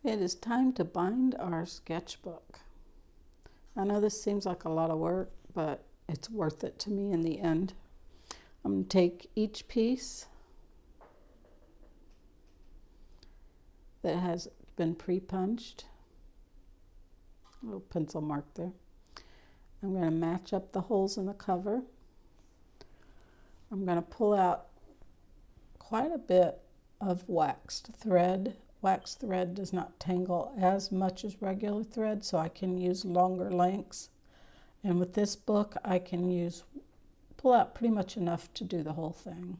It is time to bind our sketchbook. I know this seems like a lot of work, but it's worth it to me in the end. I'm going to take each piece that has been pre-punched, a little pencil mark there. I'm going to match up the holes in the cover. I'm going to pull out quite a bit of waxed thread. Waxed thread does not tangle as much as regular thread, so I can use longer lengths. And with this book, I can pull out pretty much enough to do the whole thing.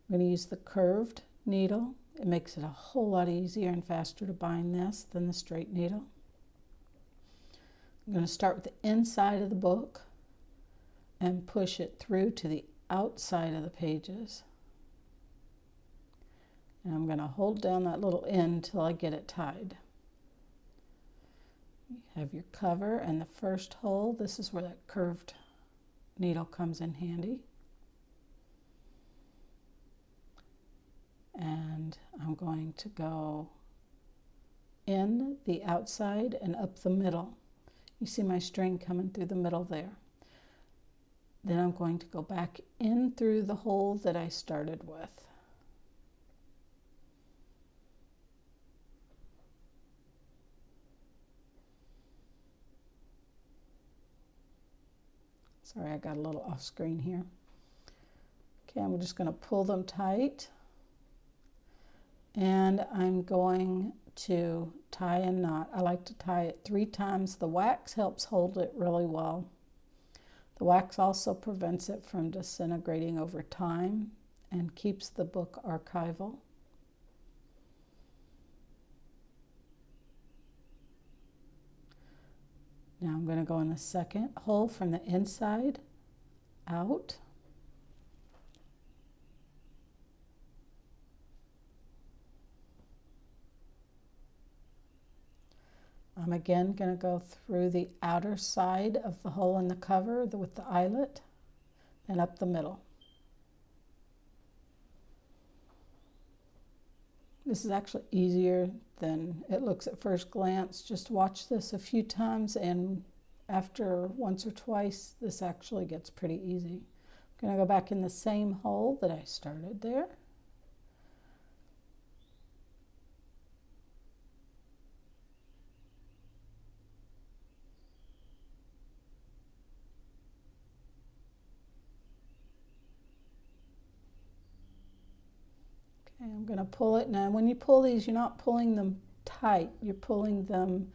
I'm going to use the curved needle. It makes it a whole lot easier and faster to bind this than the straight needle. I'm going to start with the inside of the book and push it through to the outside of the pages. And I'm going to hold down that little end till I get it tied. You have your cover and the first hole. This is where that curved needle comes in handy. And I'm going to go in the outside and up the middle. You see my string coming through the middle there. Then I'm going to go back in through the hole that I started with. Sorry, I got a little off screen here. Okay, I'm just going to pull them tight. And I'm going to tie a knot. I like to tie it 3 times. The wax helps hold it really well. The wax also prevents it from disintegrating over time and keeps the book archival. Now I'm going to go in the second hole from the inside out. I'm again going to go through the outer side of the hole in the cover with the eyelet and up the middle. This is actually easier than it looks at first glance. Just watch this a few times, and after once or twice, this actually gets pretty easy. I'm going to go back in the same hole that I started there. I'm going to pull it. Now when you pull these, you're not pulling them tight, you're pulling them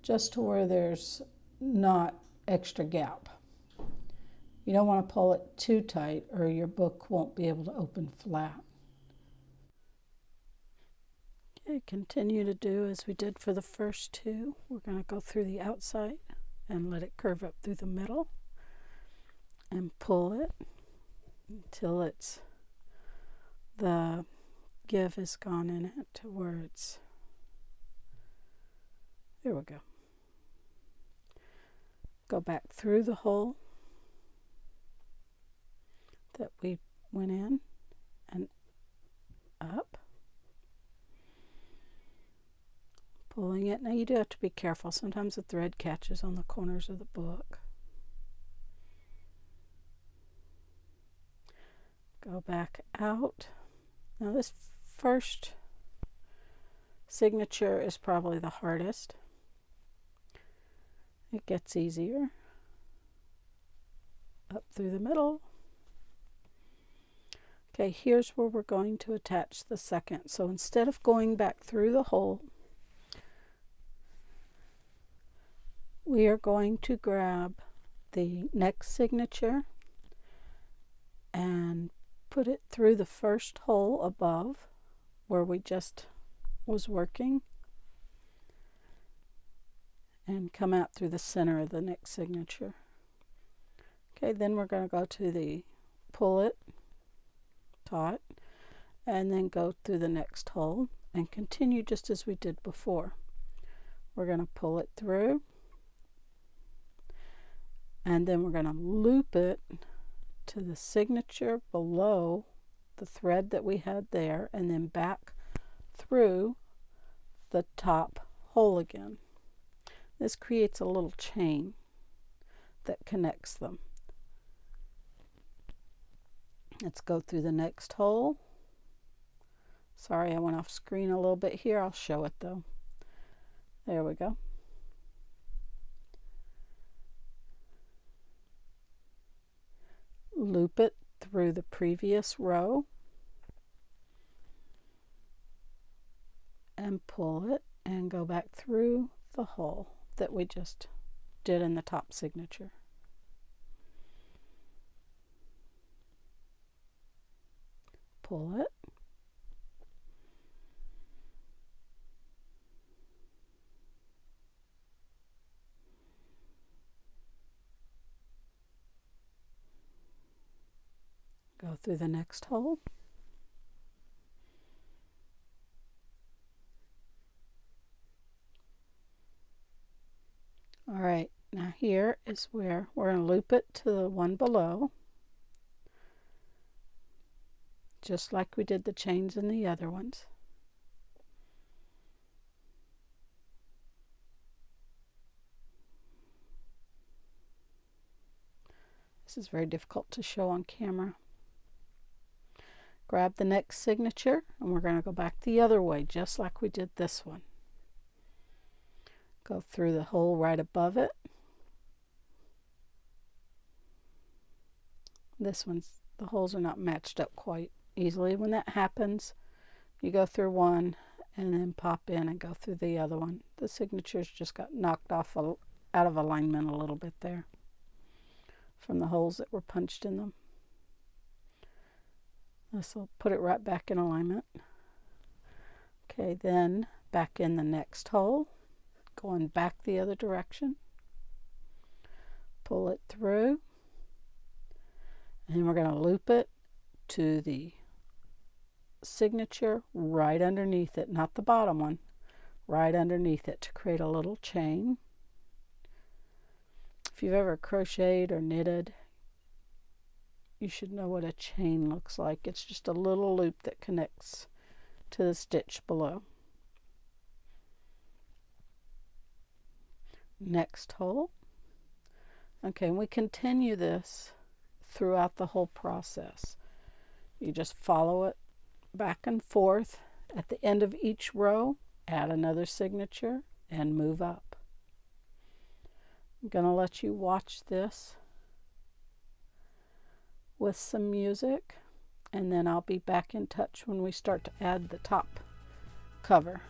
just to where there's not extra gap. You don't want to pull it too tight or your book won't be able to open flat. Okay, continue to do as we did for the first 2. We're going to go through the outside and let it curve up through the middle and pull it until the give is gone in it to where it's, there we go. Go back through the hole that we went in and up, pulling it. Now you do have to be careful. Sometimes the thread catches on the corners of the book. Go back out. Now this first signature is probably the hardest. It gets easier. Up through the middle. Okay, here's where we're going to attach the second. So instead of going back through the hole, we are going to grab the next signature and put it through the first hole above where we just was working and come out through the center of the next signature. Okay, then we're going to go to the pull it taut and then go through the next hole and continue just as we did before. We're going to pull it through and then we're going to loop it to the signature below the thread that we had there and then back through the top hole again. This creates a little chain that connects them. Let's go through the next hole. Sorry, I went off screen a little bit here. I'll show it though. There we go. Loop it through the previous row and pull it and go back through the hole that we just did in the top signature. Pull it. Go through the next hole. All right, now here is where we're going to loop it to the one below, just like we did the chains in the other ones. This is very difficult to show on camera. Grab the next signature and we're going to go back the other way, just like we did this one. Go through the hole right above it. This one's, the holes are not matched up quite easily. When that happens, you go through one and then pop in and go through the other one. The signatures just got knocked off out of alignment a little bit there from the holes that were punched in them. This will put it right back in alignment. Okay, then back in the next hole, going back the other direction. Pull it through, and we're going to loop it to the signature right underneath it, not the bottom one, right underneath it to create a little chain. If you've ever crocheted or knitted, you should know what a chain looks like. It's just a little loop that connects to the stitch below. Next hole. Okay, and we continue this throughout the whole process. You just follow it back and forth. At the end of each row, add another signature and move up. I'm going to let you watch this with some music, and then I'll be back in touch when we start to add the top cover.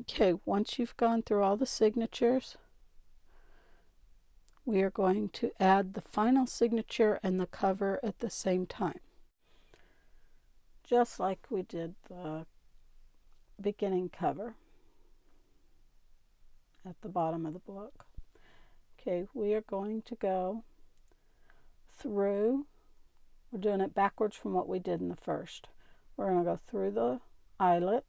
Okay, once you've gone through all the signatures, we are going to add the final signature and the cover at the same time, just like we did the beginning cover at the bottom of the book. Okay, we are going to go through, we're doing it backwards from what we did in the first. We're going to go through the eyelet,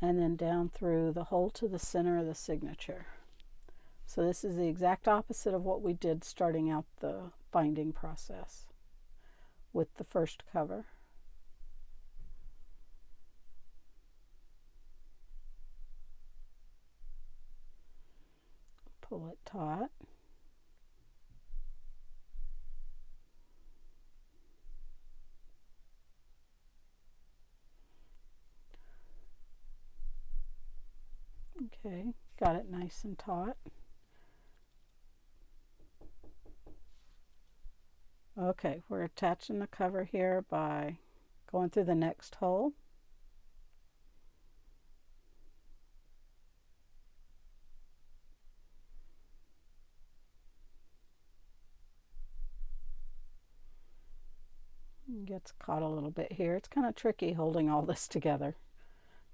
and then down through the hole to the center of the signature. So this is the exact opposite of what we did starting out the binding process with the first cover. Pull it taut. Okay, got it nice and taut. Okay, we're attaching the cover here by going through the next hole. It gets caught a little bit here. It's kind of tricky holding all this together.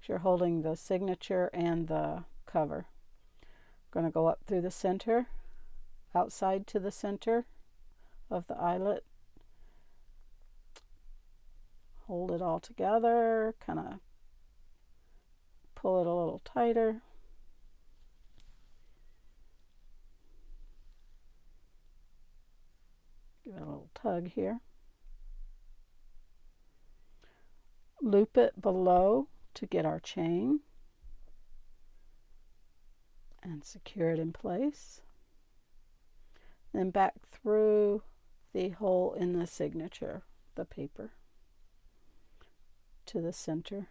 You're holding the signature and the cover. I'm going to go up through the center, outside to the center of the eyelet. Hold it all together, kind of pull it a little tighter. Give it a little tug here. Loop it below to get our chain and secure it in place. Then back through the hole in the signature, the paper, to the center.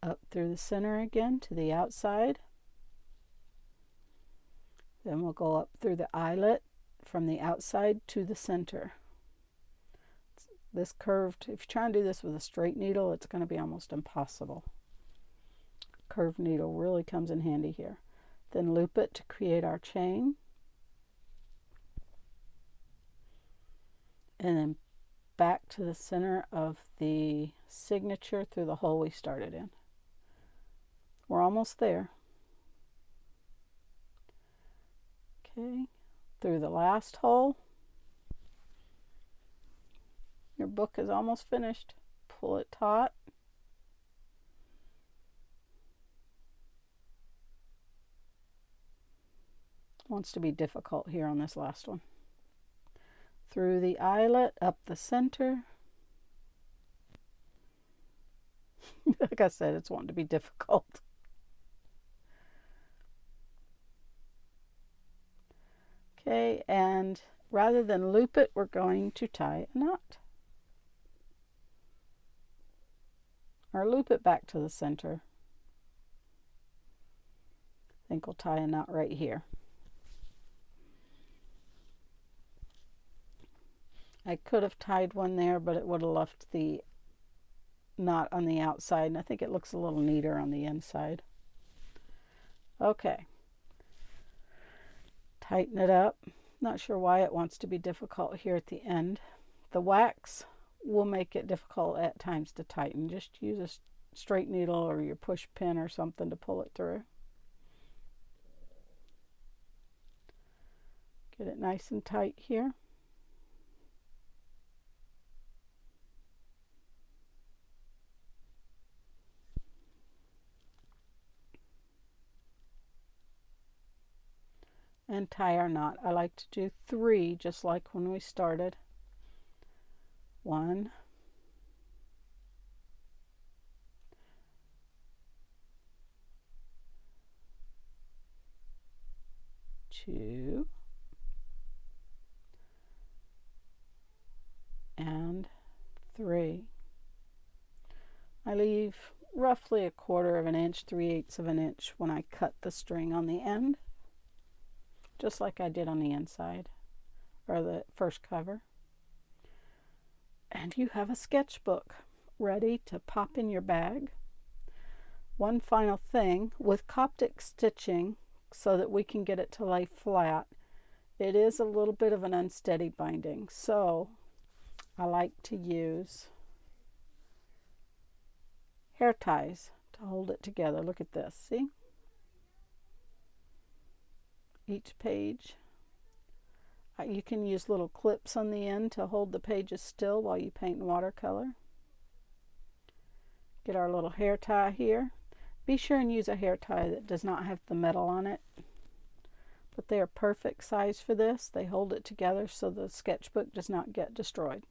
Up through the center again to the outside. Then we'll go up through the eyelet from the outside to the center. This curved, if you try and do this with a straight needle, it's going to be almost impossible. Curved needle really comes in handy here. Then loop it to create our chain. And then back to the center of the signature through the hole we started in. We're almost there. Okay, through the last hole. Your book is almost finished. Pull it taut. Wants to be difficult here on this last one. Through the eyelet, up the center. Like I said, it's wanting to be difficult. Okay, and rather than loop it, we're going to tie a knot. Or loop it back to the center. I think we'll tie a knot right here. I could have tied one there, but it would have left the knot on the outside, and I think it looks a little neater on the inside. Okay. Tighten it up. Not sure why it wants to be difficult here at the end. The wax will make it difficult at times to tighten. Just use a straight needle or your push pin or something to pull it through. Get it nice and tight here. And tie our knot. I like to do 3, just like when we started. 1, 2, and 3. I leave roughly 1/4 of an inch, 3/8 of an inch when I cut the string on the end, just like I did on the inside, or the first cover. And you have a sketchbook ready to pop in your bag. One final thing, with Coptic stitching, so that we can get it to lay flat, it is a little bit of an unsteady binding, so I like to use hair ties to hold it together. Look at this, see? Each page. You can use little clips on the end to hold the pages still while you paint in watercolor. Get our little hair tie here. Be sure and use a hair tie that does not have the metal on it. But they are perfect size for this. They hold it together so the sketchbook does not get destroyed.